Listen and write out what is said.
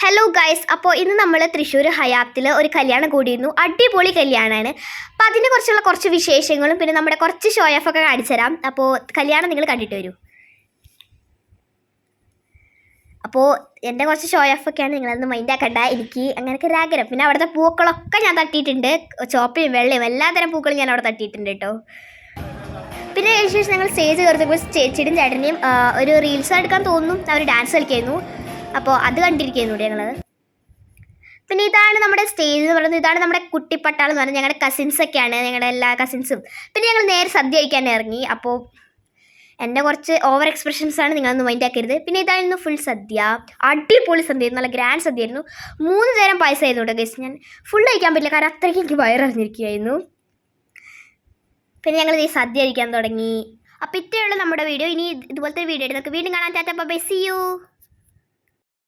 Hello guys, അപ്പോൾ ഇന്ന് നമ്മൾ തൃശ്ശൂർ ഹയാത്തിൽ ഒരു കല്യാണം കൂടിയിരുന്നു. അടിപൊളി കല്യാണമാണ്. അപ്പോൾ അതിനെക്കുറിച്ചുള്ള കുറച്ച് വിശേഷങ്ങളും പിന്നെ നമ്മുടെ കുറച്ച് ഷോ ഓഫ് ഒക്കെ കാണിച്ചു തരാം. അപ്പോൾ കല്യാണം നിങ്ങൾ കണ്ടിട്ട് വരൂ. അപ്പോൾ എൻ്റെ കുറച്ച് ഷോ ഓഫ് ഒക്കെയാണ്, നിങ്ങളതൊന്ന് മൈൻഡാക്കണ്ട. എനിക്ക് അങ്ങനെയൊക്കെ ഒരു ആഗ്രഹം. പിന്നെ അവിടുത്തെ പൂക്കളൊക്കെ ഞാൻ തട്ടിയിട്ടുണ്ട്. ചോപ്പയും വെള്ളയും എല്ലാത്തരം പൂക്കളും ഞാൻ അവിടെ തട്ടിയിട്ടുണ്ട് കേട്ടോ. പിന്നെ ശേഷം ഞങ്ങൾ സ്റ്റേജ് കയറിയപ്പോൾ ചേച്ചിയുടെയും ചേട്ടനെയും ഒരു റീൽസ് എടുക്കാൻ തോന്നുന്നു, അവർ ഡാൻസ് കളിക്കായിരുന്നു. അപ്പോൾ അത് കണ്ടിരിക്കുന്നു ഞങ്ങൾ. പിന്നെ ഇതാണ് നമ്മുടെ സ്റ്റേജ് എന്ന് പറയുന്നത്. ഇതാണ് നമ്മുടെ കുട്ടിപ്പട്ടാളം എന്ന് പറഞ്ഞാൽ ഞങ്ങളുടെ കസിൻസൊക്കെയാണ്, ഞങ്ങളുടെ എല്ലാ കസിൻസും. പിന്നെ ഞങ്ങൾ നേരെ സദ്യ കഴിക്കാൻ ഇറങ്ങി. അപ്പോൾ എൻ്റെ കുറച്ച് ഓവർ എക്സ്പ്രഷൻസാണ്, നിങ്ങളൊന്ന് മൈൻഡ് ആക്കരുത്. പിന്നെ ഇതായിരുന്നു ഫുൾ സദ്യ. അടിപൊളി സദ്യ ആയിരുന്നു, നല്ല ഗ്രാൻഡ് സദ്യ ആയിരുന്നു. 3 തരം പായസം ആയിരുന്നു കേട്ടോ ഗൈസ്. ഞാൻ ഫുൾ കഴിക്കാൻ പറ്റില്ല, കാരണം അത്രയ്ക്ക് എനിക്ക് വയറിഞ്ഞിരിക്കുകയായിരുന്നു. പിന്നെ ഞങ്ങൾ ഈ സദ്യ കഴിക്കാൻ തുടങ്ങി. അപ്പോൾ ഇത്രയുള്ള നമ്മുടെ വീഡിയോ. ഇനി ഇതുപോലത്തെ വീഡിയോ നമുക്ക് വീണ്ടും കാണാൻ. Tata bye, see U.